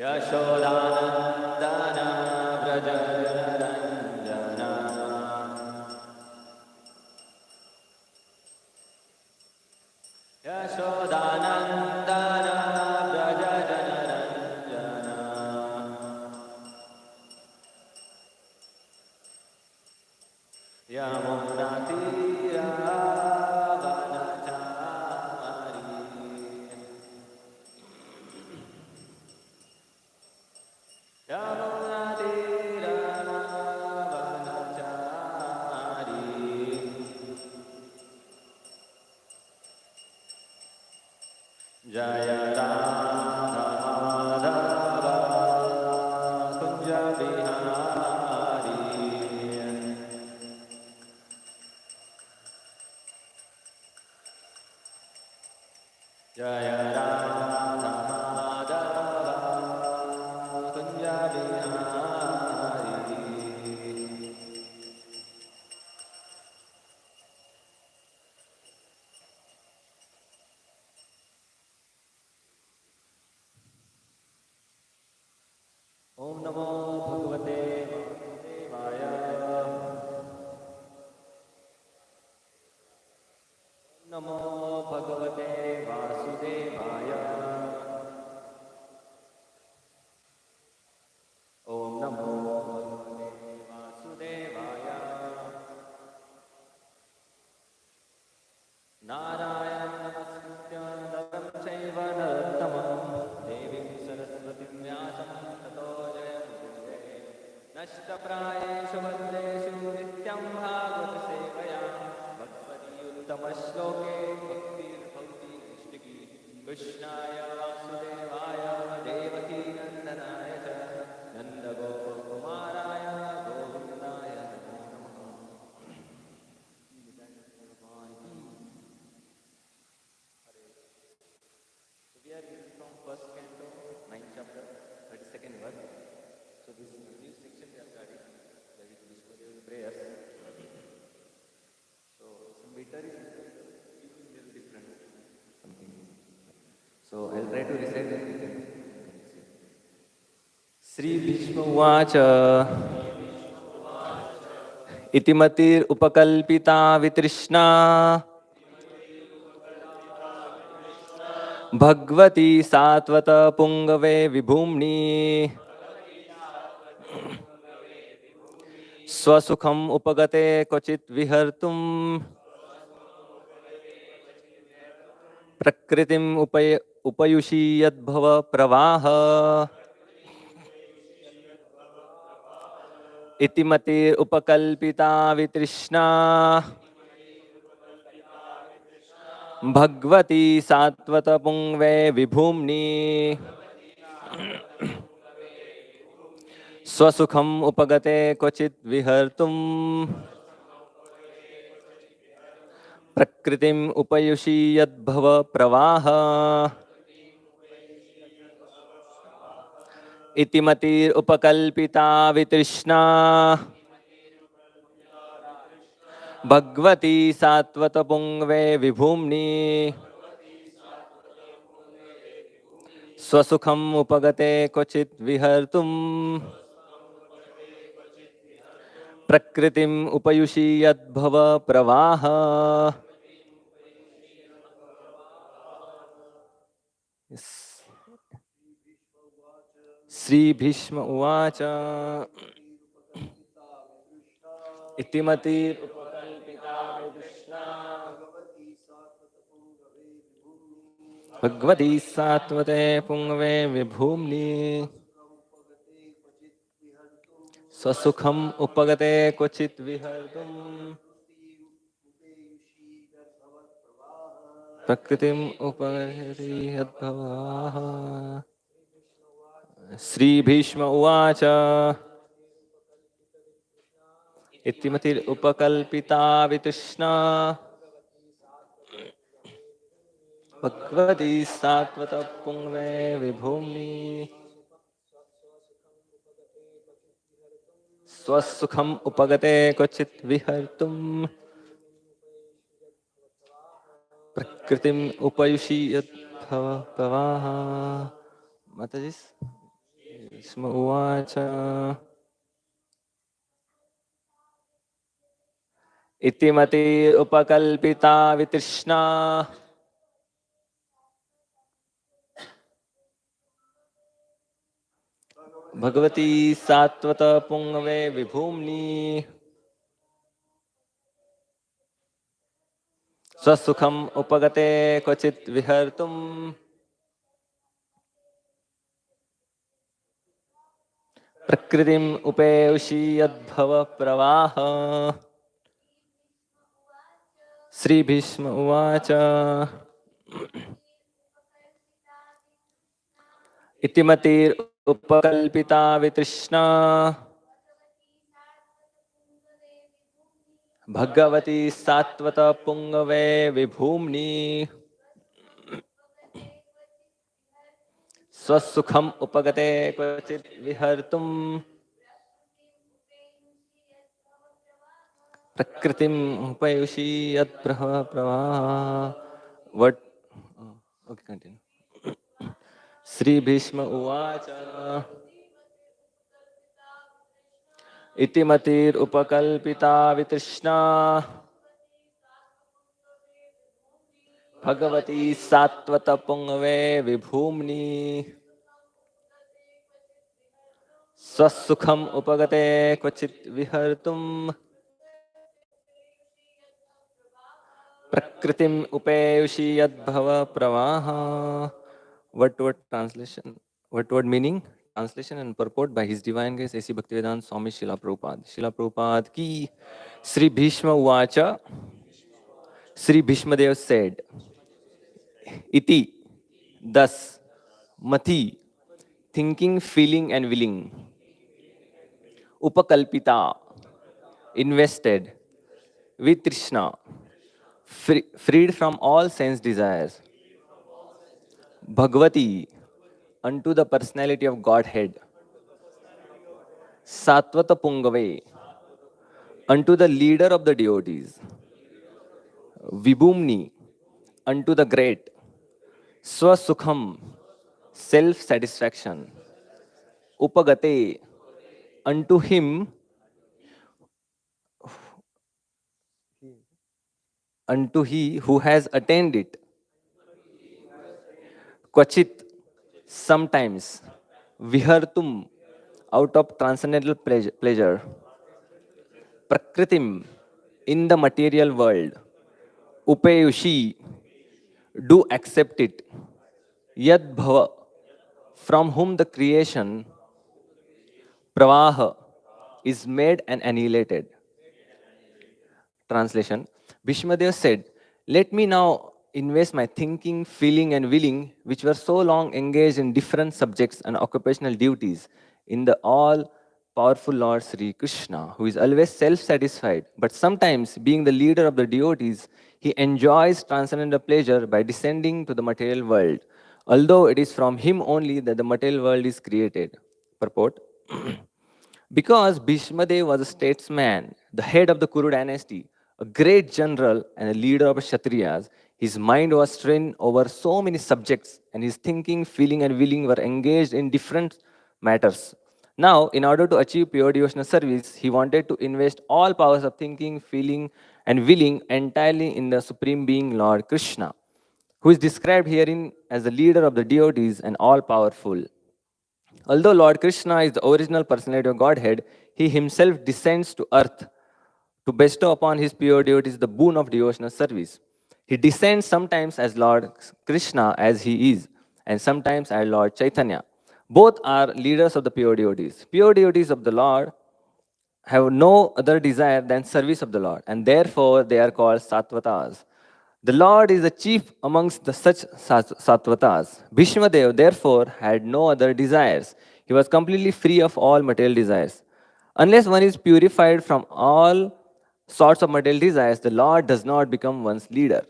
यशोदानन्दना व्रजरञ्जना यशोदानन्दना व्रजरञ्जना यमुनातीरावनचारी जय राधा माधव कुंज बिहारी जय राधा माधव कुंज बिहारी ओम नमो भगवते वासुदेवाय नमो भगवते वासुदेवाय ओम नमो भगवते वासुदेवाय नारायण नमस्कृत्य नरं चैव नरोत्तमं देवीं सरस्वतीं व्यासं ततो जयमुदीरये नष्टप्रायेषु भद्रेषु नित्यं भागवत सेवया भगवद्गीतोत्तमश्लोके भक्तिर्भवति नैष्टिकी कृष्णाय वासुदेवाय देवकी नन्दनाय च नन्दगोपकुमाराय गोविन्दाय नमो नमः। So we are reading from first canto, 9th chapter, 32nd verse. So this new section we are starting, that is Bhishmadev prayers. So some meter is different, something. So I'll try to recite that. Sri Bhishma Uvacha Itimatir Upakalpita Vitrishna Bhagwati Satvata पुंगवे विभूम्नि स्वसुखम उपगते क्वचित् विहर्तुं प्रकृतिम उपयुषी यद्भव प्रवाह इति मतिर् उपकल्पिता वितृष्णा भगवती सात्वत पुंगवे विभूम्नि स्वसुखम उपगते क्वचित् विहर्तुं प्रकृतिम उपयुषी यद्भव प्रवाह इति मतिर् उपकल्पिता वितृष्णा भगवती सात्वत पुंगवे विभूम्नि स्वसुखम उपगते क्वचित् विहर्तुं प्रकृतिम उपयुषी यद्भव प्रवाह श्री भीष्म उवाच इतिमतिर् उपकल्पिता वितृष्णा भगवती सात्वते पुंगवे विभूम्नि स्वसुखम उपगते क्वचित् विहर्तुं प्रकृतिम उपगते यद्भवाः। श्री भीष्म उवाच इतिमतिर् उपकल्पिता वितृष्णा भगवती सात्वत पुंगवे विभूम्नि स्वसुखम उपगते क्वचित् विहर्तुं प्रकृतिम उपयुषी यद्भव प्रवाह। माताजी Bhishma Uvacha Itimati Upakalpita Vitrishna Bhagavati Satvata Pungave Vibhumni Swasukham Upagate Kvachit Vihartum Prakritim Upeushi Yadbhava Pravaha Sri Bhishma Uvacha Itimatir Upakalpita Vitrishna Bhagavati Satvata Pungave Vibhumni Swasukham Upagate Kvachit Vihartum Prakritim Upayushi Yat Pravaha. What? Okay, continue. Sri Bhishma Uvacha Itimatir Upakalpita Vitrishna Bhagavati Satvata Pungave Vibhumni Swasukham Upagate Kvachit Vihartum Prakritim Upayushi Yadbhava Pravaha. What translation? What meaning? Translation and purport by His Divine Grace A.C. Bhaktivedanta Swami Srila Prabhupada. Srila Prabhupada ki Sri Bhishma Uvacha Sri Bhishmadev said, Iti, thus, Mati, thinking, feeling and willing, Upakalpita, invested, with Krishna, freed from all sense desires, Bhagavati, unto the personality of Godhead, Satvata Pungave, unto the leader of the devotees, Vibhumni, unto the great, Swasukham, self-satisfaction, Upagate, unto him, unto he who has attained it, Kvachit, sometimes, Vihartum, out of transcendental pleasure, Prakritim, in the material world, Upayushi, do accept it, Yad Bhava, from whom the creation, Pravaha, is made and annihilated. Translation. Bhishmadev said, let me now invest my thinking, feeling and willing, which were so long engaged in different subjects and occupational duties, in the all-powerful Lord Sri Krishna, who is always self-satisfied, but sometimes, being the leader of the devotees, he enjoys transcendental pleasure by descending to the material world, although it is from him only that the material world is created. Purport. Because Bhishmadev was a statesman, the head of the Kuru dynasty, a great general and a leader of Kshatriyas, his mind was strained over so many subjects and his thinking, feeling and willing were engaged in different matters. Now, in order to achieve pure devotional service, he wanted to invest all powers of thinking, feeling and willing entirely in the Supreme Being Lord Krishna, who is described herein as the leader of the devotees and all-powerful. Although Lord Krishna is the original personality of Godhead, he himself descends to earth to bestow upon his pure devotees the boon of devotional service. He descends sometimes as Lord Krishna as he is, and sometimes as Lord Chaitanya. Both are leaders of the pure devotees. Pure devotees of the Lord have no other desire than service of the Lord, and therefore they are called sattvatas. The Lord is the chief amongst the such sattvatas. Bhishmadev therefore had no other desires. He was completely free of all material desires. Unless one is purified from all sorts of material desires, the Lord does not become one's leader.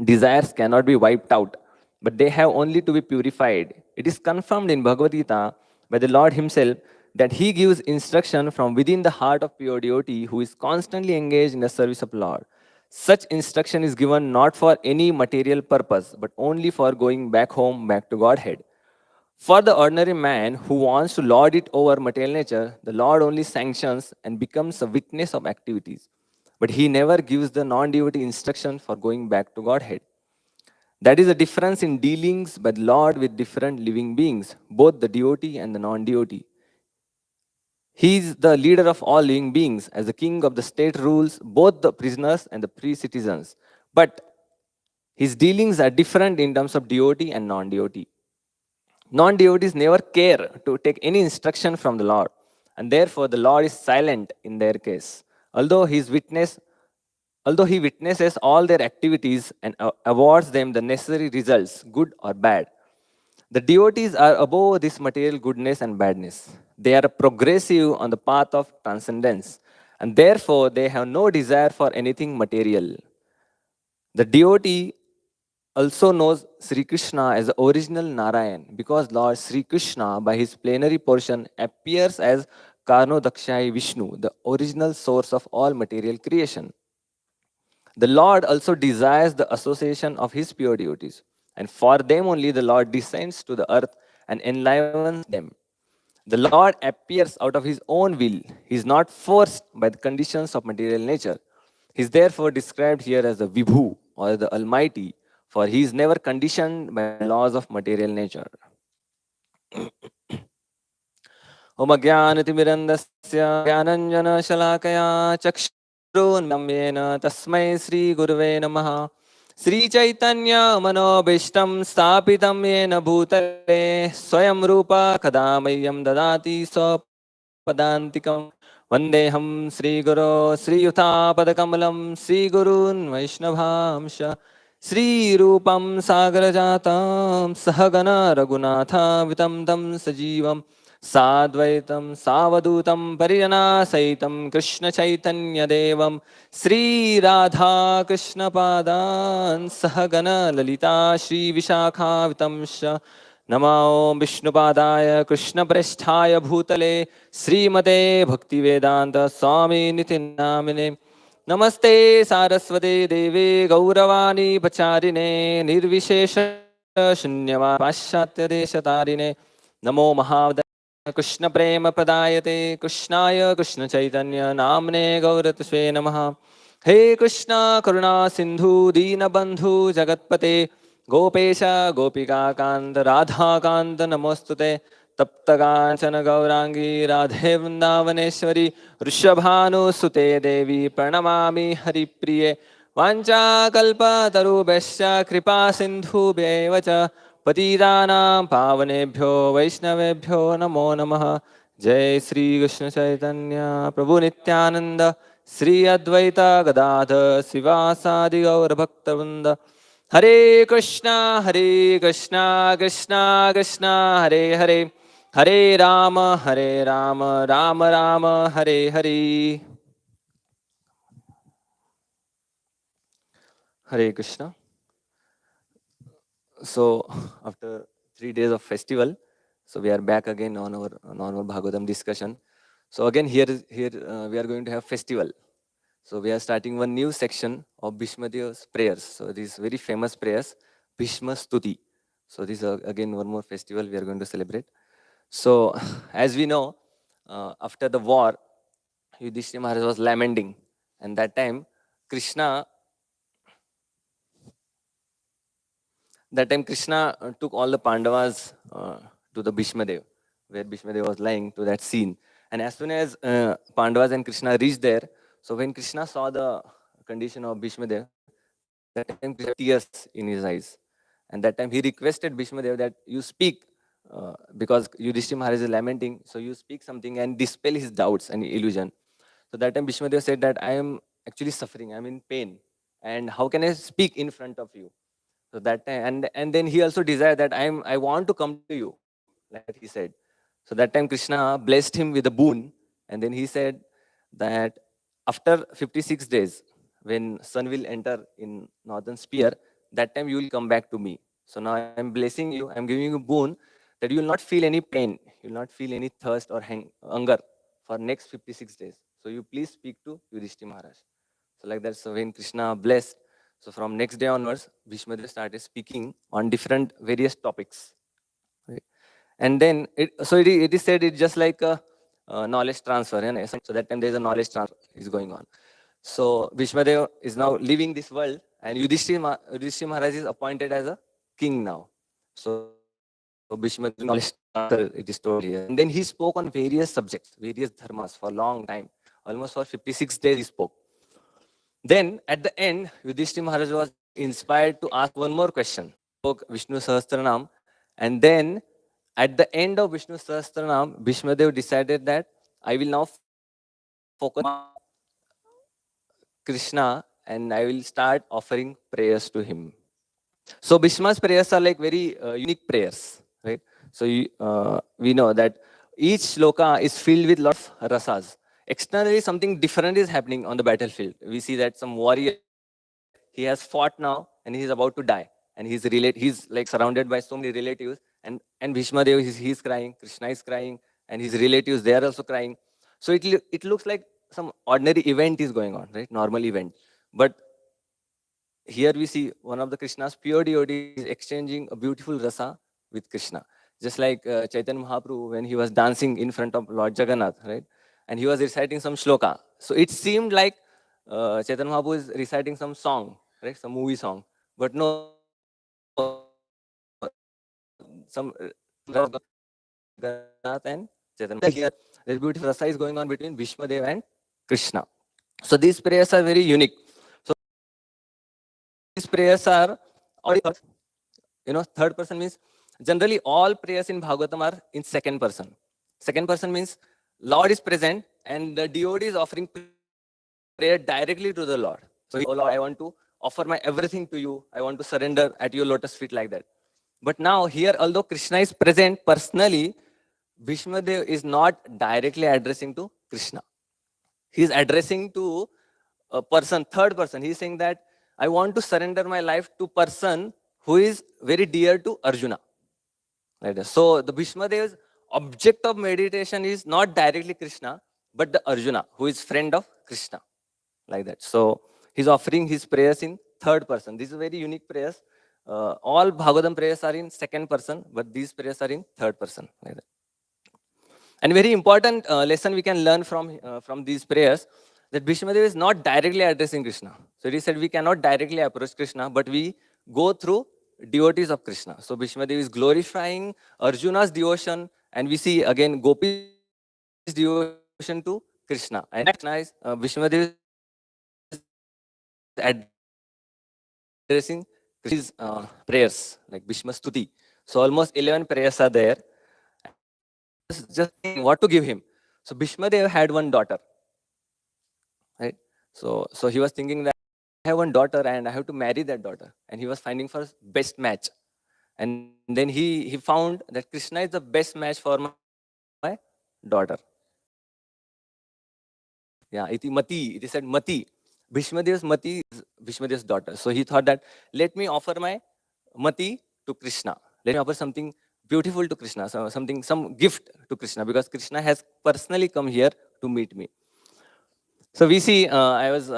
Desires cannot be wiped out, but they have only to be purified. It is confirmed in Bhagavad Gita by the Lord Himself that He gives instruction from within the heart of pure devotee who is constantly engaged in the service of Lord. Such instruction is given not for any material purpose, but only for going back home, back to Godhead. For the ordinary man who wants to lord it over material nature, the Lord only sanctions and becomes a witness of activities. But he never gives the non devotee instruction for going back to Godhead. That is the difference in dealings by the Lord with different living beings, both the devotee and the non devotee. He is the leader of all living beings. As the king of the state rules both the prisoners and the free citizens. But his dealings are different in terms of devotee and non devotee. Non devotees never care to take any instruction from the Lord, and therefore the Lord is silent in their case. Although, although he witnesses all their activities and awards them the necessary results, good or bad. The devotees are above this material goodness and badness. They are progressive on the path of transcendence, and therefore they have no desire for anything material. The devotee also knows Sri Krishna as the original Narayan because Lord Sri Krishna, by his plenary portion, appears as Karnodakshai Vishnu, the original source of all material creation. The Lord also desires the association of his pure devotees, and for them only the Lord descends to the earth and enlivens them. The Lord appears out of his own will. He is not forced by the conditions of material nature. He is therefore described here as the Vibhu or the Almighty, for he is never conditioned by the laws of material nature. Om Ajnanatimirandasya Gyananjana Chakshurunmilitam Yena Tasmai Sri Gurave Namaha. Sri Chaitanya Manobishtam Stapitam Yena Bhutale Swayam Rupa Kadamayam Dadati Padantikam Vandeham Sri Guru Sri Yuta Padakamalam Sri Gurun Vaishnavamsha Sri Rupam Sagrajatam Sahagana Raghunatha Vitam Tam Sajivam Sadvaitam Savadutam Parijana Saitam Krishna Chaitanya Devam Sri Radha Krishna Padan Sahagana Lalita Sri Vishakha Vitamsha Namo Vishnupadaya Krishna Preshthaya Bhutale Srimate Bhaktivedanta Swami Nitinamine Namaste Saraswate Deve Gauravani Pacharine Nirvishesha Shunyava Paschatya Deshatarine Namo Mahavadaya Krishna Prema Padayate Krishnaya Krishna Chaitanya Namne Gauratasve Namaha He Krishna Karuna Sindhu Dina Bandhu Jagatpate Gopesha Gopika Kant Radha Kant Namostute Taptakanchana Gaurangi Radhe Vrindavaneshwari Rishabhanu Sute Devi Pranamami Hari Priye Vancha Kalpa Tarubhasya Kripa Sindhu Bevacha Patidanam Pavanebhyo Vaishnavebhyo Namo Namaha Jai Sri Krishna Chaitanya Prabhu Nityananda Sri Advaita Gadadha Sivasadi Gaur Bhaktavrinda Hare Krishna Krishna Krishna Hare Hare Hare Rama Rama Rama Hare Hare Hare Krishna. So after 3 days of festival, so we are back again on our normal Bhagavatam discussion. So again here we are going to have festival. So we are starting one new section of Bhishmadev's prayers. So these very famous prayers, Bhishma Stuti. So this is again one more festival we are going to celebrate. So as we know, after the war, Yudhishthira Maharaj was lamenting, and that time Krishna Krishna took all the Pandavas to the Bhishmadev, where Bhishmadev was lying, to that scene. And as soon as Pandavas and Krishna reached there, so when Krishna saw the condition of Bhishmadev, that time Krishna had tears in his eyes. And that time he requested Bhishmadev that you speak, because Yudhishthira Maharaj is lamenting, so you speak something and dispel his doubts and illusion. So that time Bhishmadev said that I am actually suffering, I am in pain. And how can I speak in front of you? So that time, and then he also desired that I want to come to you, like that he said. So that time Krishna blessed him with a boon, and then he said that after 56 days, when sun will enter in northern sphere, that time you will come back to me. So now I am blessing you, I am giving you a boon that you will not feel any pain, you will not feel any thirst or hunger for next 56 days. So you please speak to Yudhishthira Maharaj. So like that, so when Krishna blessed, so from next day onwards, Bhishmadev started speaking on different various topics. Right? And then, it is said it's just like a knowledge transfer. So that time there is a knowledge transfer is going on. So Bhishmadev is now leaving this world, and Yudhishthira Maharaj is appointed as a king now. So Bhishmadev knowledge transfer, it is told here. And then he spoke on various subjects, various dharmas for a long time. Almost for 56 days he spoke. Then at the end, Yudhishthira Maharaj was inspired to ask one more question. Spoke Vishnu Sahasranam, and then at the end of Vishnu Sahasranam, Bhishmadev decided that I will now focus Krishna and I will start offering prayers to him. So Bhishma's prayers are like very unique prayers, right? So we know that each shloka is filled with lot of rasas. Externally, something different is happening on the battlefield. We see that some warrior, he has fought now and he is about to die. And he's like surrounded by so many relatives. And Bhishma Dev, he's crying, Krishna is crying, and his relatives, they are also crying. So it looks like some ordinary event is going on, right? Normal event. But here we see one of the Krishna's pure devotees exchanging a beautiful rasa with Krishna. Just like Chaitanya Mahaprabhu when he was dancing in front of Lord Jagannath, right? And he was reciting some shloka. So it seemed like Chaitanya Mahaprabhu is reciting some song, right? Some movie song. But no, some Jagannath and Chaitanya. Here, this beautiful rasa is going on between Bhishmadev and Krishna. So these prayers are very unique. So these prayers are all third person means generally all prayers in Bhagavatam are in second person. Second person means Lord is present and the devotee is offering prayer directly to the Lord. So, oh Lord, I want to offer my everything to you. I want to surrender at your lotus feet like that. But now here, although Krishna is present personally, Bhishmadev is not directly addressing to Krishna. He is addressing to a person, third person. He is saying that I want to surrender my life to person who is very dear to Arjuna. Like that. So the Bhishmadev's object of meditation is not directly Krishna, but the Arjuna, who is friend of Krishna. Like that. So he's offering his prayers in third person. These are very unique prayers. All Bhagavatam prayers are in second person, but these prayers are in third person. Like that. And very important lesson we can learn from these prayers, that Bhishmadev is not directly addressing Krishna. So he said we cannot directly approach Krishna, but we go through devotees of Krishna. So Bhishmadev is glorifying Arjuna's devotion, and we see again Gopi's devotion to Krishna. And Krishna is Bhishmadev is addressing Krishna's prayers, like Bhishma Stuti. So almost 11 prayers are there. Just thinking what to give him. So Bhishmadev had one daughter, right? So he was thinking that I have one daughter and I have to marry that daughter. And he was finding for best match. And then he found that Krishna is the best match for my daughter. Yeah, iti Mati. It is said Mati. Bhishmadev's Mati is Bhishmadev's daughter. So he thought that let me offer my Mati to Krishna. Let me offer something beautiful to Krishna, so some gift to Krishna, because Krishna has personally come here to meet me. So we see, I was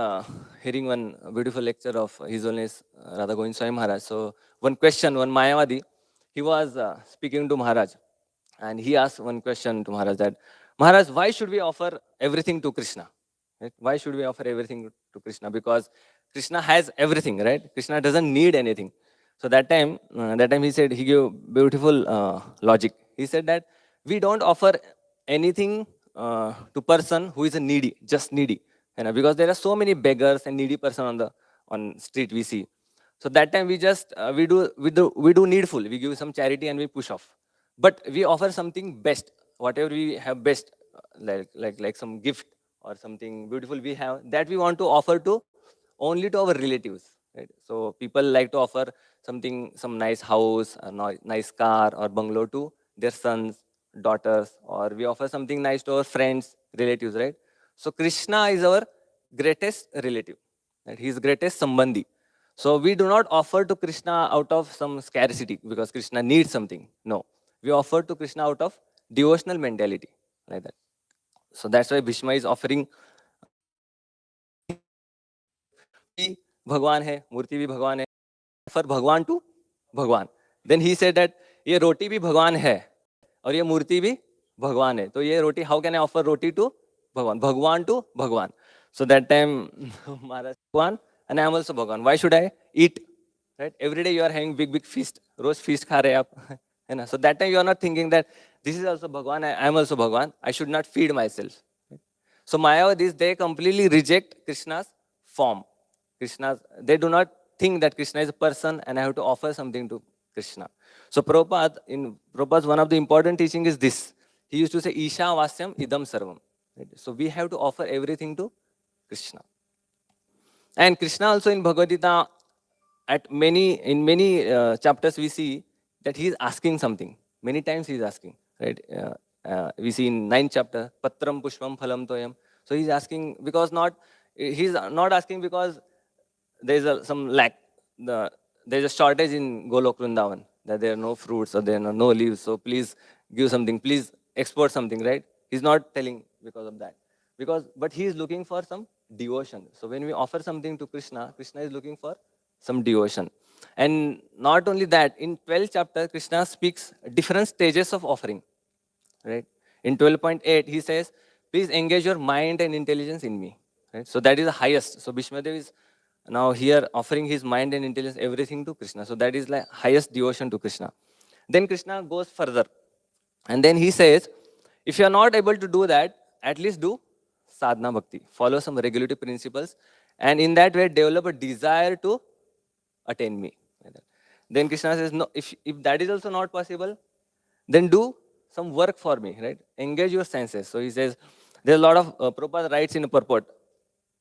hearing one beautiful lecture of His Holiness Radha Govind Swami Maharaj. So one question, one Mayavadi, he was speaking to Maharaj, and he asked one question to Maharaj that, Maharaj, why should we offer everything to Krishna? Right? Why should we offer everything to Krishna? Because Krishna has everything, right? Krishna doesn't need anything. So that time he said, he gave beautiful logic. He said that we don't offer anything to person who is a needy, just needy. Because there are so many beggars and needy person on street we see. So that time we just we do needful. We give some charity and we push off. But we offer something best, whatever we have best, like some gift or something beautiful we have, that we want to offer to only to our relatives. Right? So people like to offer something, some nice house, a nice car or bungalow to their sons, daughters, or we offer something nice to our friends, relatives, right? So Krishna is our greatest relative. Right? He is greatest sambandhi. So we do not offer to Krishna out of some scarcity because Krishna needs something. No. We offer to Krishna out of devotional mentality. Like that. So that's why Bhishma is offering भगवान है, मूर्ति भी भगवान है, for Bhagwan to Bhagwan. Then he said that ये रोटी भी भगवान है, और ये मूर्ति भी भगवान है, तो ये रोटी, how can I offer roti to Bhagwan, Bhagwan to भगवान. So that time Maharaj Bhagwan and I am also Bhagwan. Why should I eat? Right? Every day you are having big feast. Rose feast खा रहे हैं आप, है ना? So that time you are not thinking that this is also Bhagwan, I am also Bhagwan. I should not feed myself. So Mayavadis, they completely reject Krishna's form. They do not think that Krishna is a person and I have to offer something to Krishna. So Prabhupada's one of the important teaching is this. He used to say, Isha Vasyam Idam Sarvam. Right? So we have to offer everything to Krishna. And Krishna also in Bhagavad Gita, in many chapters we see that he is asking something. Many times he is asking, right? We see in 9th chapter, Patram Pushpam Phalam Toyam. So he's asking because he's not asking because there is some lack. There is a shortage in Golok Vrindavan, that there are no fruits or there are no leaves. So please give something, please export something, right? He's not telling because of that. But he is looking for some devotion. So when we offer something to Krishna, Krishna is looking for some devotion. And not only that, in 12th chapter, Krishna speaks different stages of offering. Right? In 12.8, he says, please engage your mind and intelligence in me. Right? So that is the highest. So Bhishmadev is now here offering his mind and intelligence, everything to Krishna. So that is like highest devotion to Krishna. Then Krishna goes further. And then he says, if you are not able to do that, at least do sadhana bhakti. Follow some regulative principles. And in that way, develop a desire to attain me. Then Krishna says, no, if that is also not possible, then do some work for me, right? Engage your senses. So he says, there's a lot of, Prabhupada writes in a purport,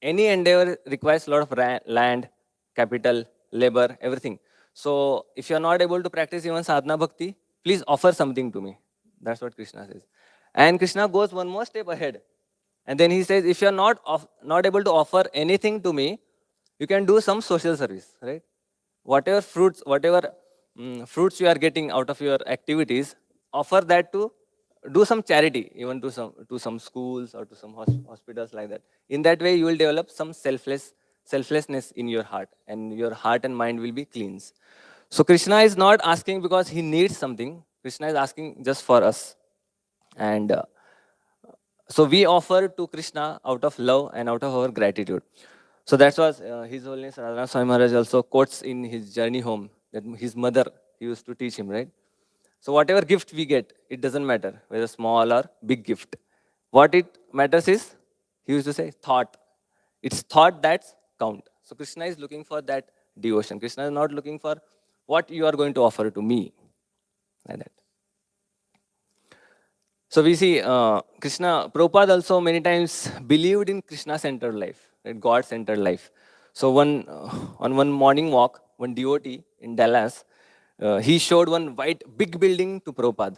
any endeavor requires a lot of land, capital, labor, everything. So if you're not able to practice even sadhana bhakti, please offer something to me. That's what Krishna says. And Krishna goes one more step ahead. And then he says, if you're not able to offer anything to me, you can do some social service, right? Whatever fruits you are getting out of your activities, offer that to do some charity, even to some schools or to some hospitals like that. In that way, you will develop some selflessness in your heart, and your heart and mind will be cleansed. So Krishna is not asking because he needs something. Krishna is asking just for us. And so we offer to Krishna out of love and out of our gratitude. So that's what His Holiness Radhanath Swami Maharaj also quotes in his journey home, that his mother used to teach him, right? So whatever gift we get, it doesn't matter whether small or big gift. What it matters is, he used to say, thought. It's thought that count. So Krishna is looking for that devotion. Krishna is not looking for what you are going to offer to me. Like that. So we see Prabhupada also many times believed in Krishna-centered life, right? God-centered life. So on one morning walk, one devotee in Dallas, he showed one white big building to Prabhupada.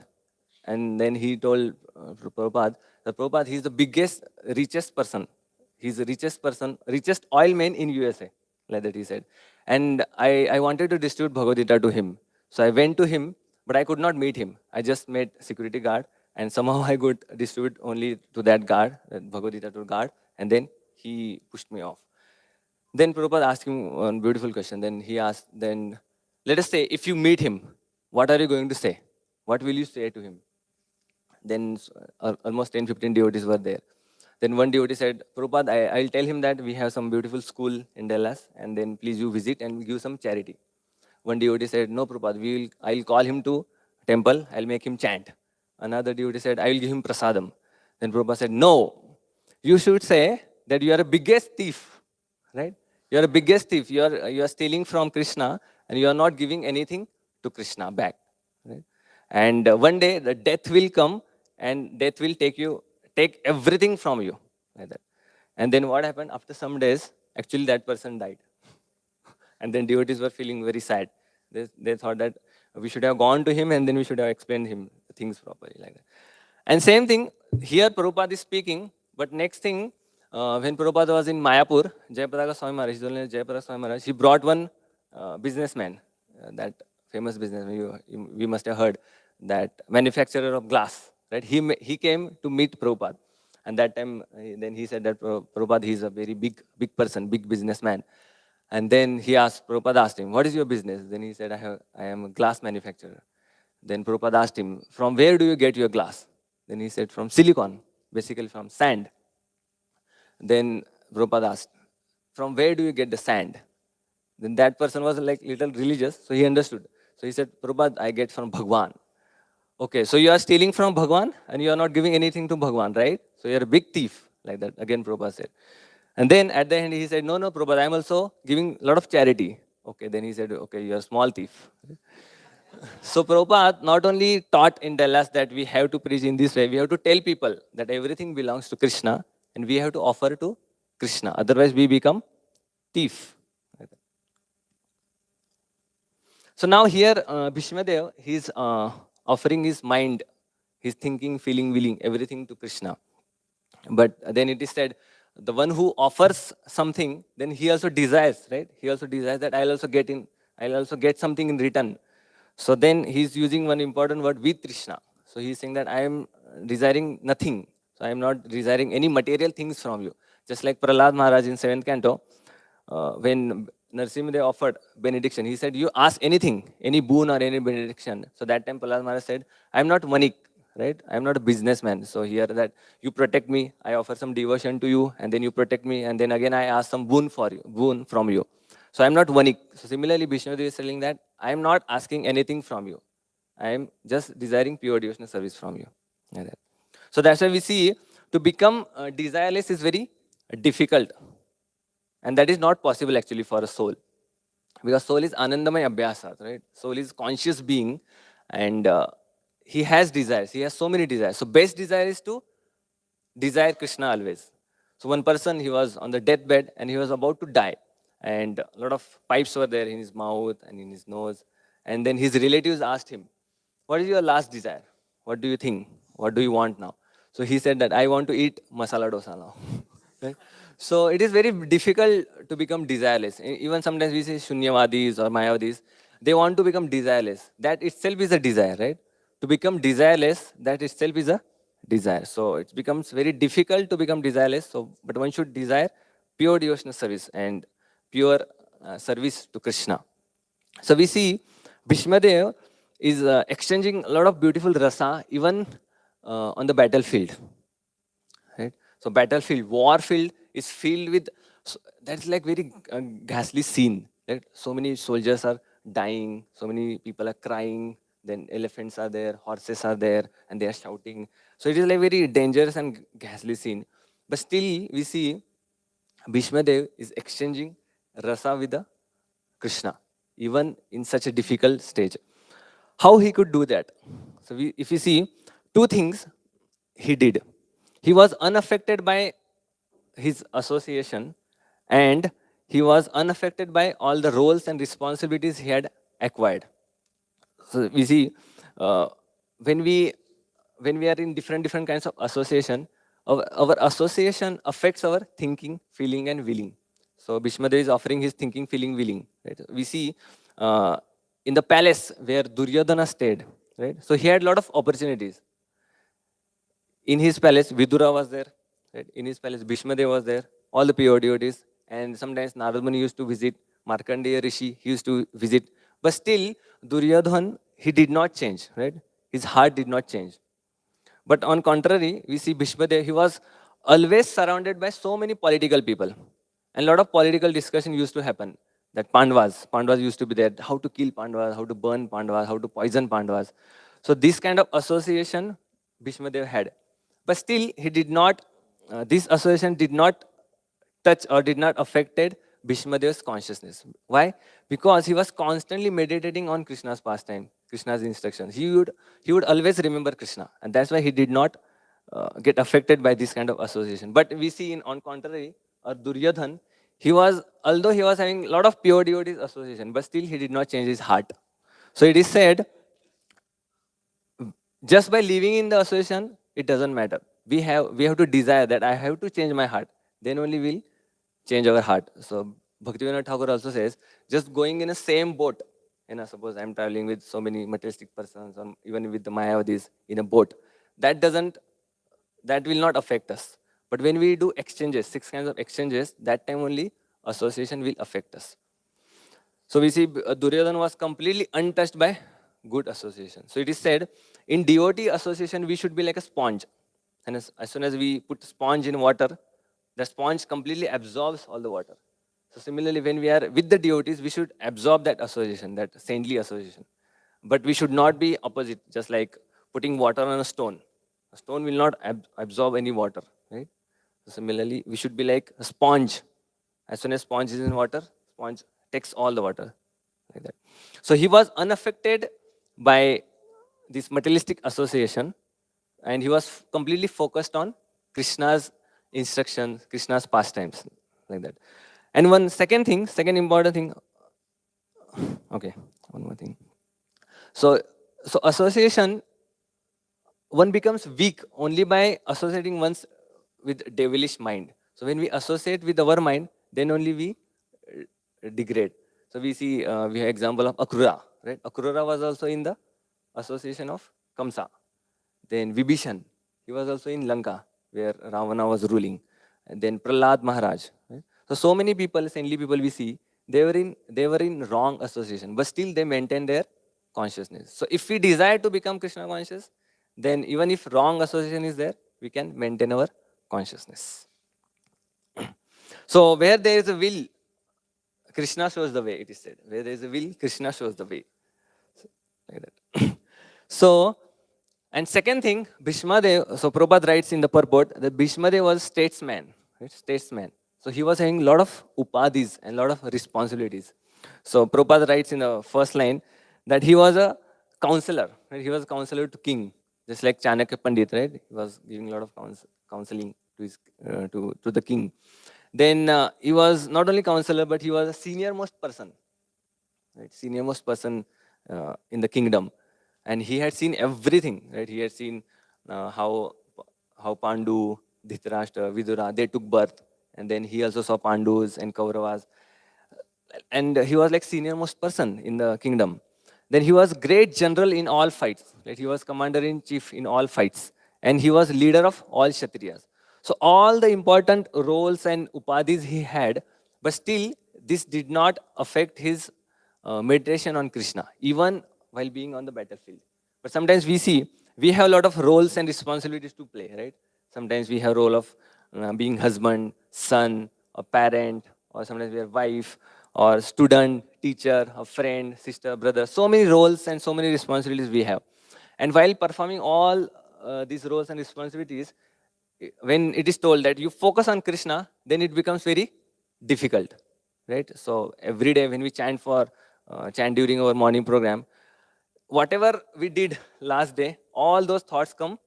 And then he told Prabhupada, that Prabhupada, he's the richest person. He's the richest oil man in USA, like that he said. And I wanted to distribute Bhagavad Gita to him. So I went to him, but I could not meet him. I just met security guard, and somehow I could distribute only to that guard, that Bhagavad Gita to guard, and then he pushed me off. Then Prabhupada asked him one beautiful question. Then he asked, then let us say, if you meet him, what are you going to say? What will you say to him? Then almost 10, 15 devotees were there. Then one devotee said, Prabhupada, I'll tell him that we have some beautiful school in Dallas, and then please you visit and give some charity. One devotee said, no, Prabhupada, I'll call him to temple, I'll make him chant. Another devotee said, I will give him prasadam. Then Prabhupada said, no, you should say that you are a biggest thief, right? You are a biggest thief. You are stealing from Krishna, and you are not giving anything to Krishna back. Right? And one day the death will come, and death will take everything from you. Like that. And then what happened? After some days, actually that person died. And then devotees were feeling very sad. They thought that we should have gone to him, and then we should have explained him the things properly, like that. And same thing, here Prabhupada is speaking, but next thing, when Prabhupada was in Mayapur, Jayaprakash Swami Maharaj, Jayaprakash Swami Maharaj, he brought one businessman, that famous businessman, we must have heard, that manufacturer of glass, right? He came to meet Prabhupada. And that time, then he said that Prabhupada, he is a very big person, big businessman. And then Prabhupada asked him, what is your business? Then he said, I am a glass manufacturer. Then Prabhupada asked him, from where do you get your glass? Then he said, from silicon, basically from sand. Then Prabhupada asked, from where do you get the sand? Then that person was like little religious, so he understood. So he said, Prabhupada, I get from Bhagwan. Okay, so you are stealing from Bhagwan and you are not giving anything to Bhagwan, right? So you're a big thief, like that. Again, Prabhupada said. And then at the end, he said, no, Prabhupada, I'm also giving a lot of charity. Okay, then he said, okay, you're a small thief. So Prabhupada not only taught in Dallas that we have to preach in this way, we have to tell people that everything belongs to Krishna and we have to offer to Krishna. Otherwise, we become thief. So now here, Bhishmadev, he's offering his mind, his thinking, feeling, willing, everything to Krishna. But then it is said, the one who offers something, then he also desires, right? He also desires that I'll also get something in return. So then he's using one important word, with Krishna. So he's saying that I am desiring nothing. So I am not desiring any material things from you. Just like Prahlad Maharaj in 7th canto, when Narsimhadev offered benediction, he said, you ask anything, any boon or any benediction. So that time Prahlad Maharaj said, I am not manik, right? I am not a businessman. So here that you protect me, I offer some devotion to you, and then you protect me, and then again I ask some boon from you. So I am not vanik. So similarly, Bhishmadev is telling that I am not asking anything from you. I am just desiring pure devotional service from you. Like that. So that's why we see to become desireless is very difficult. And that is not possible actually for a soul. Because soul is anandamay abhyasat, right? Soul is conscious being and he has desires. He has so many desires. So best desire is to desire Krishna always. So one person, he was on the deathbed and he was about to die. And a lot of pipes were there in his mouth and in his nose. And then his relatives asked him, what is your last desire? What do you think? What do you want now? So he said that I want to eat masala dosa now. Right? So it is very difficult to become desireless. Even sometimes we say shunyavadis or mayavadis, they want to become desireless. That itself is a desire, right? To become desireless, that itself is a desire. So it becomes very difficult to become desireless. So, but one should desire pure devotional service and pure service to Krishna. So we see Bhishmadev is exchanging a lot of beautiful rasa even on the battlefield. Right? So battlefield, war field is filled with, so that's like very ghastly scene. Right? So many soldiers are dying, so many people are crying, then elephants are there, horses are there, and they are shouting. So it is like very dangerous and ghastly scene. But still we see Bhishmadev is exchanging rasa with the Krishna, even in such a difficult stage. How he could do that? So if you see, two things he did. He was unaffected by his association and he was unaffected by all the roles and responsibilities he had acquired. So we see uh, when we when we are in different kinds of association, our association affects our thinking, feeling, and willing. So Bhishmadev is offering his thinking, feeling, willing. Right? We see in the palace where Duryodhana stayed. Right? So he had a lot of opportunities. In his palace, Vidura was there. Right? In his palace, Bhishmadev was there. All the pure devotees. And sometimes Narad Muni used to visit. Markandeya Rishi, he used to visit. But still, Duryodhan, he did not change. Right? His heart did not change. But on contrary, we see Bhishmadev, he was always surrounded by so many political people. And a lot of political discussion used to happen. That Pandavas used to be there. How to kill Pandavas, how to burn Pandavas, how to poison Pandavas. So this kind of association Bhishmadev had. But still, he did not, this association did not touch or did not affected Bhishmadev's consciousness. Why? Because he was constantly meditating on Krishna's pastime, Krishna's instructions. He would always remember Krishna, and that's why he did not get affected by this kind of association. But we see in on contrary, Duryodhan, although he was having a lot of pure devotees association, but still he did not change his heart. So it is said, just by living in the association, it doesn't matter. We have to desire that I have to change my heart. Then only we'll change our heart. So Bhaktivinoda Thakur also says, just going in a same boat, suppose I'm traveling with so many materialistic persons, or even with the Mayavadis in a boat, that will not affect us. But when we do exchanges, 6 kinds of exchanges, that time only association will affect us. So we see Duryodhana was completely untouched by good association. So it is said, in devotee association, we should be like a sponge. And as soon as we put sponge in water, the sponge completely absorbs all the water. So similarly, when we are with the devotees, we should absorb that association, that saintly association. But we should not be opposite, just like putting water on a stone. A stone will not absorb any water, right? So similarly, we should be like a sponge. As soon as sponge is in water, sponge takes all the water, like that. So he was unaffected by this materialistic association, and he was completely focused on Krishna's instructions, Krishna's pastimes, like that. And one second thing, second important thing. Okay, one more thing. So, so association, one becomes weak only by associating one's with devilish mind. So when we associate with our mind, then only we degrade. So we have example of Akrura, right? Akrura was also in the association of Kamsa. Then Vibhishan, he was also in Lanka, where Ravana was ruling. And then Prahlad Maharaj. Right? So many people, saintly people we see, they were in wrong association, but still they maintain their consciousness. So if we desire to become Krishna conscious, then even if wrong association is there, we can maintain our consciousness. So where there is a will, Krishna shows the way, it is said. Where there is a will, Krishna shows the way. Like that. So, and second thing, Bhishmadev, so Prabhupada writes in the purport that Bhishmadev was statesman, right? Statesman. So he was having a lot of upadhis and a lot of responsibilities. So Prabhupada writes in the first line that he was a counselor, right? He was a counselor to king, just like Chanakya Pandit, right? He was giving a lot of counseling to to the king. Then he was not only counselor, but he was a senior most person, right? Senior most person in the kingdom, and he had seen everything, right? He had seen how Pandu, Dhritarashtra, Vidura, they took birth, and then he also saw Pandus and Kauravas, and he was like senior most person in the kingdom. Then he was great general in all fights, right? He was commander in chief in all fights, and he was leader of all Kshatriyas. So all the important roles and upadhis he had, but still this did not affect his meditation on Krishna, even while being on the battlefield. But sometimes we see we have a lot of roles and responsibilities to play, right? Sometimes we have role of being husband, son, a parent, or sometimes we are wife, or student, teacher, a friend, sister, brother. So many roles and so many responsibilities we have. And while performing all these roles and responsibilities, when it is told that you focus on Krishna, then it becomes very difficult, right? So every day when we chant during our morning program, whatever we did last day, all those thoughts come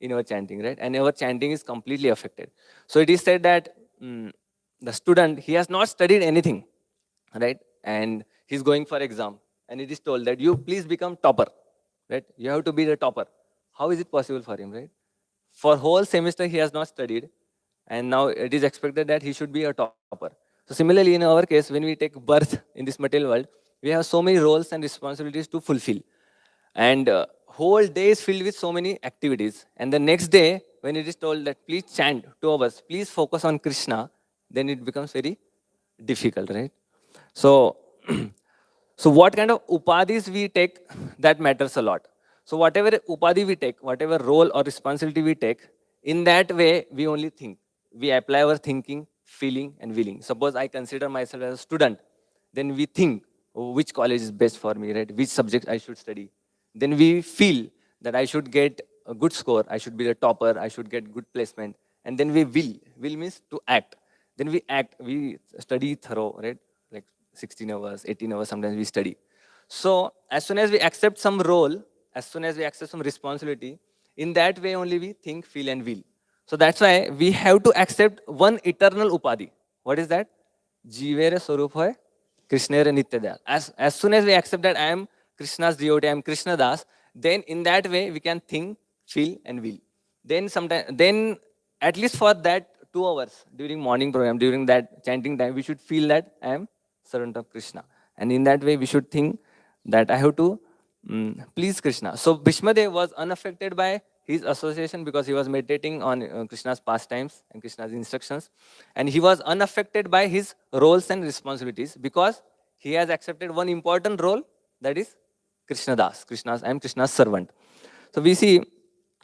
in our chanting, right? And our chanting is completely affected. So it is said that the student, he has not studied anything, right? And he's going for exam, and it is told that you please become topper, right? You have to be the topper. How is it possible for him, right? For whole semester he has not studied, and now it is expected that he should be a topper. So similarly, in our case, when we take birth in this material world, we have so many roles and responsibilities to fulfill, and whole day is filled with so many activities. And the next day, when it is told that please chant 2 hours, please focus on Krishna, then it becomes very difficult, right? So, so what kind of upadhis we take, that matters a lot. So whatever upadhi we take, whatever role or responsibility we take, in that way we only think. We apply our thinking, feeling, and willing. Suppose I consider myself as a student, then we think, oh, which college is best for me, right? Which subject I should study. Then we feel that I should get a good score, I should be the topper, I should get good placement, and then we will. Will means to act. Then we act, we study thorough, right? Like 16 hours, 18 hours, sometimes we study. So as soon as we accept some role, as soon as we accept some responsibility, in that way only we think, feel, and will. So that's why we have to accept one eternal upadhi. What is that? Jivere Swarup hai, Krishnere Nityadayal. As soon as we accept that I am Krishna's devotee, I am Krishna Das, then in that way we can think, feel, and will. Then at least for that 2 hours during morning program, during that chanting time, we should feel that I am servant of Krishna. And in that way, we should think that I have to please Krishna. So Bhishmadev was unaffected by his association because he was meditating on Krishna's pastimes and Krishna's instructions. And he was unaffected by his roles and responsibilities because he has accepted one important role, that is Krishna Das. I am Krishna's servant. So we see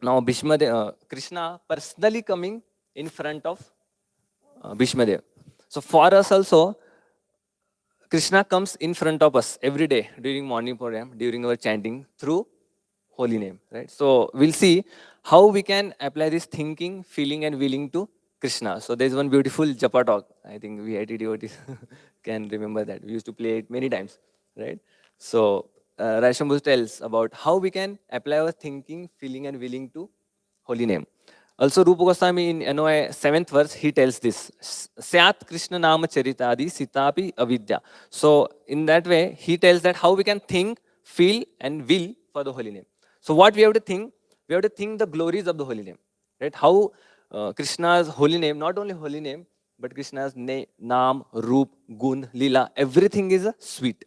now Bhishmadev, Krishna personally coming in front of Bhishmadev. So for us also, Krishna comes in front of us every day during morning program, during our chanting through holy name, right? So we'll see how we can apply this thinking, feeling, and willing to Krishna. So there's one beautiful Japa talk. I think we IT devotees can remember that. We used to play it many times, right? So Raishambhu tells about how we can apply our thinking, feeling, and willing to holy name. Also, Rupa Goswami in NOI 7th verse, he tells this, Syat Krishna Nama Charitadi Sitapi Avidya. So, in that way, he tells that how we can think, feel, and will for the holy name. So, what we have to think? We have to think the glories of the holy name. Right? How Krishna's holy name, not only holy name, but Krishna's name, Naam, Roop, Gun, Lila, everything is sweet.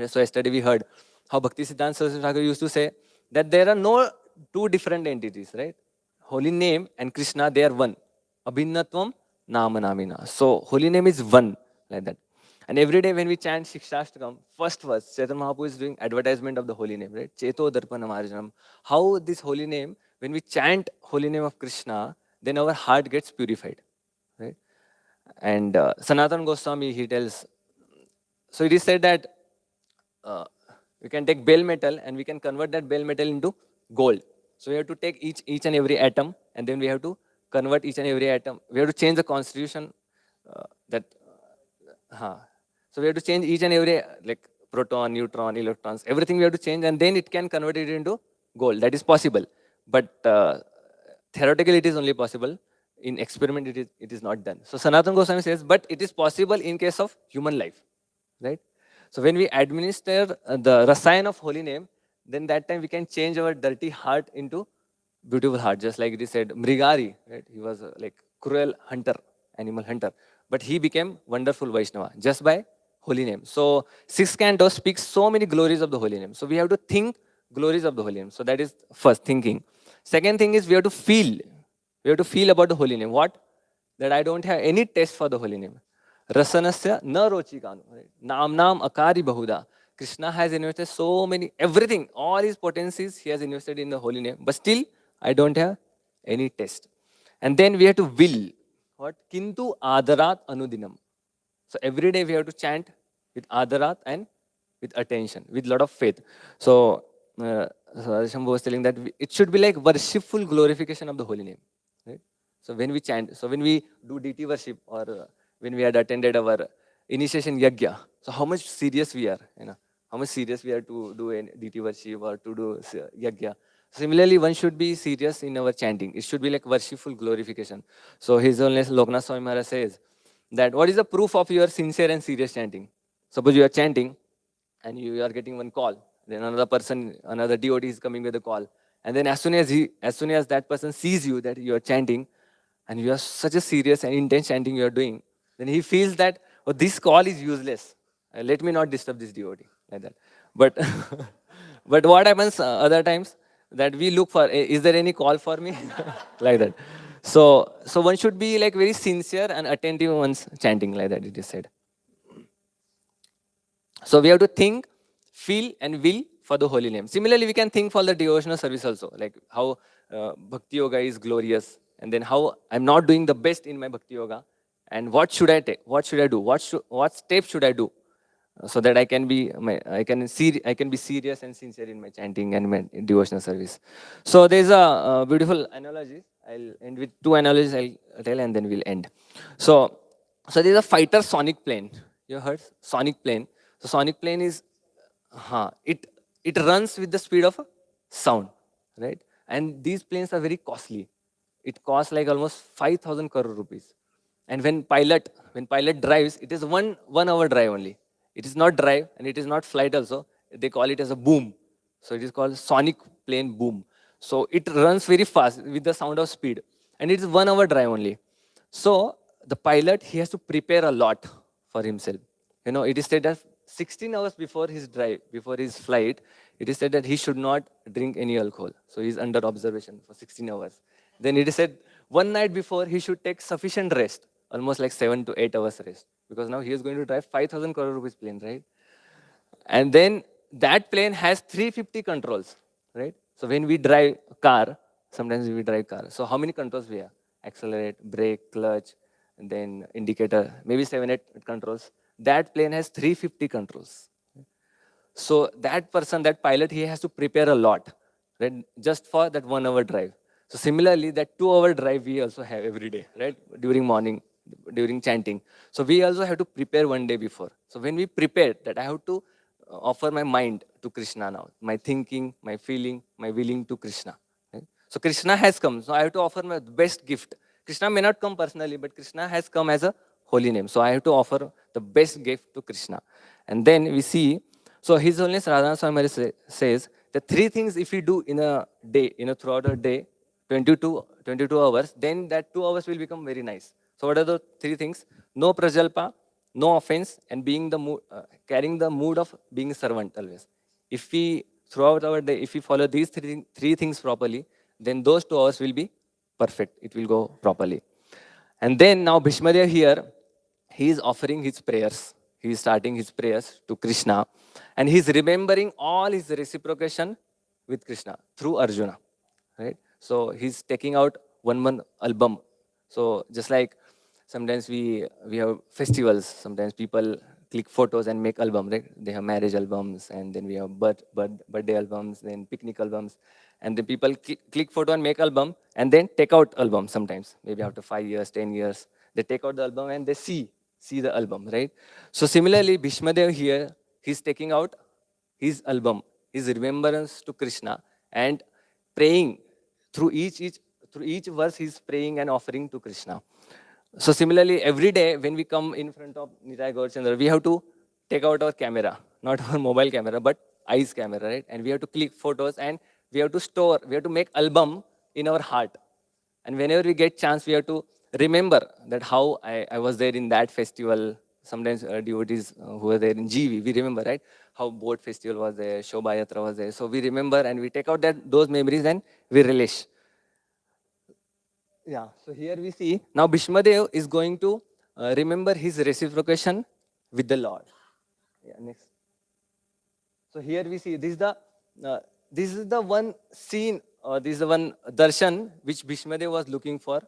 So yesterday we heard how Bhakti Siddhanta Saraswati Thakur used to say that there are no two different entities, right? Holy name and Krishna, they are one. Abhinnatvam Nama Namina. So holy name is one, like that. And every day when we chant Shikshashtakam, first verse, Chaitanya Mahaprabhu is doing advertisement of the holy name, right? Cheto Darpana Marjanam. How this holy name, when we chant holy name of Krishna, then our heart gets purified, right? And Sanatana Goswami, he tells, so it is said that we can take bell metal and we can convert that bell metal into gold. So we have to take each and every atom, and then we have to convert each and every atom. We have to change the constitution that. So we have to change each and every like proton, neutron, electrons, everything we have to change, and then it can convert it into gold. That is possible, but theoretically it is only possible. In experiment, it is not done. So Sanatana Goswami says, but it is possible in case of human life, right? So when we administer the rasayan of holy name, then that time we can change our dirty heart into beautiful heart. Just like it is said, Mrigari, right? He was like cruel hunter, animal hunter, but he became wonderful Vaishnava just by holy name. So six cantos speaks so many glories of the holy name. So we have to think glories of the holy name. So that is first thinking. Second thing is we have to feel. We have to feel about the holy name. What? That I don't have any taste for the holy name. Rasanasya na rochikanu. Nam nam akari bahuda. Krishna has invested so many, everything, all his potencies he has invested in the holy name. But still, I don't have any taste. And then we have to will. What? Kintu adarat anudinam. So every day we have to chant with adarat and with attention, with lot of faith. So, Shambhu was telling that it should be like worshipful glorification of the holy name. Right? So when we chant, so when we do deity worship, or when we had attended our initiation yagya, so how much serious we are, how much serious we are to do a deity worship or to do yagya. Similarly, one should be serious in our chanting. It should be like worshipful glorification. So His Holiness Loknath Swami Maharaj says that what is the proof of your sincere and serious chanting? Suppose you are chanting and you are getting one call, then another person, another devotee is coming with a call, and then as soon as that person sees you that you are chanting, and you are such a serious and intense chanting you are doing, then he feels that, oh, this call is useless. Let me not disturb this devotee, like that. But but what happens other times that we look for, is there any call for me, like that. So one should be like very sincere and attentive once chanting, like that it is said. So we have to think, feel, and will for the holy name. Similarly, we can think for the devotional service also, like how Bhakti Yoga is glorious, and then how I'm not doing the best in my Bhakti Yoga, and what should I take? What should I do? What steps should I do so that I can be serious and sincere in my chanting and my devotional service. So there's a beautiful analogy. I'll end with two analogies. I'll tell, and then we'll end. So there's a fighter sonic plane. You heard sonic plane? So sonic plane is, it runs with the speed of a sound, right? And these planes are very costly. It costs like almost 5,000 crore rupees. And when pilot drives, it is one hour drive only. It is not drive and it is not flight also. They call it as a boom. So it is called sonic plane boom. So it runs very fast with the sound of speed. And it is 1 hour drive only. So the pilot, he has to prepare a lot for himself. It is said that 16 hours before his drive, before his flight, it is said that he should not drink any alcohol. So he is under observation for 16 hours. Then it is said one night before he should take sufficient rest, almost like 7 to 8 hours rest, because now he is going to drive 5,000 crore rupees plane, right? And then that plane has 350 controls, right? So when we drive car, sometimes we drive car. So how many controls we have? Accelerate, brake, clutch, and then indicator, maybe 7, 8 controls. That plane has 350 controls. So that person, that pilot, he has to prepare a lot, right? Just for that 1 hour drive. So similarly, that 2 hour drive we also have every day, right? During morning, during chanting. So we also have to prepare one day before. So when we prepare that, I have to offer my mind to Krishna now, my thinking, my feeling, my willing to Krishna. Right? So Krishna has come. So I have to offer my best gift. Krishna may not come personally, but Krishna has come as a holy name. So I have to offer the best gift to Krishna. And then we see, so His Holiness Radhanath Swami says the three things if we do in a day, throughout a day, 22 hours, then that 2 hours will become very nice. So what are the three things? No prajalpa, no offense, and being the carrying the mood of being a servant always. If we throughout our day, if we follow these three things properly, then those 2 hours will be perfect. It will go properly. And then now Bhishmadev here, he is offering his prayers. He is starting his prayers to Krishna. And he is remembering all his reciprocation with Krishna through Arjuna. Right? So he's taking out one album. So just like sometimes we have festivals, sometimes people click photos and make album, right? They have marriage albums, and then we have birthday albums, then picnic albums, and then people click photo and make album, and then take out album sometimes, maybe after 5 years, 10 years, they take out the album and they see the album, right? So similarly, Bhishmadev here, he's taking out his album, his remembrance to Krishna, and praying through each verse, he's praying and offering to Krishna. So similarly, every day when we come in front of Nitai Gaurchandra, we have to take out our camera, not our mobile camera, but eyes camera, right? And we have to click photos, and we have to make album in our heart. And whenever we get chance, we have to remember that how I was there in that festival. Sometimes devotees who were there in GV, we remember, right? How boat festival was there, Shobha Yatra was there. So we remember and we take out those memories and we relish. Yeah, so here we see, now Bhishmadev is going to remember his reciprocation with the Lord. Yeah, next. So here we see, this is the one scene, or this is the one darshan which Bhishmadev was looking for.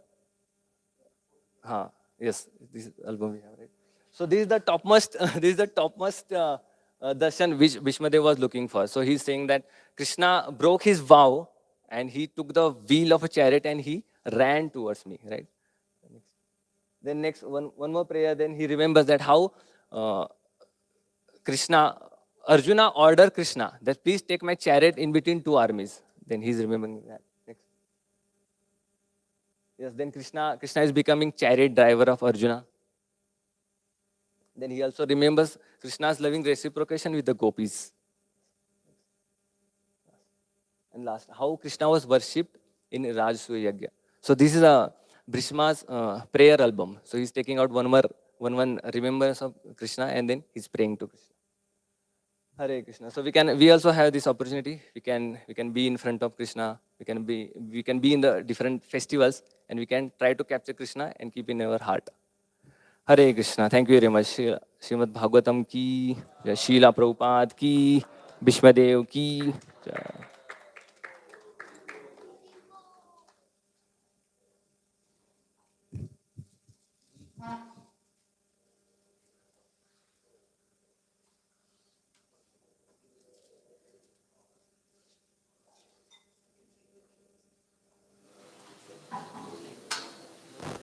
Yes, this album we have, right? So this is the topmost, darshan which Bhishmadev was looking for. So he's saying that Krishna broke his vow and he took the wheel of a chariot and he ran towards me, right? Then next, one more prayer, then he remembers that how Arjuna ordered Krishna that please take my chariot in between two armies. Then he's remembering that. Next. Yes, then Krishna is becoming chariot driver of Arjuna. Then he also remembers Krishna's loving reciprocation with the gopis. And last, how Krishna was worshipped in Rajasuya Yagya. So this is a Bhishma's prayer album. So he's taking out one remembrance of Krishna, and then he's praying to Krishna. Hare Krishna. So we also have this opportunity. We can be in front of Krishna. We can be in the different festivals, and we can try to capture Krishna and keep in our heart. Hare Krishna. Thank you very much. Srimad Bhagavatam ki, Srila Prabhupada ki, Bhishmadev ki.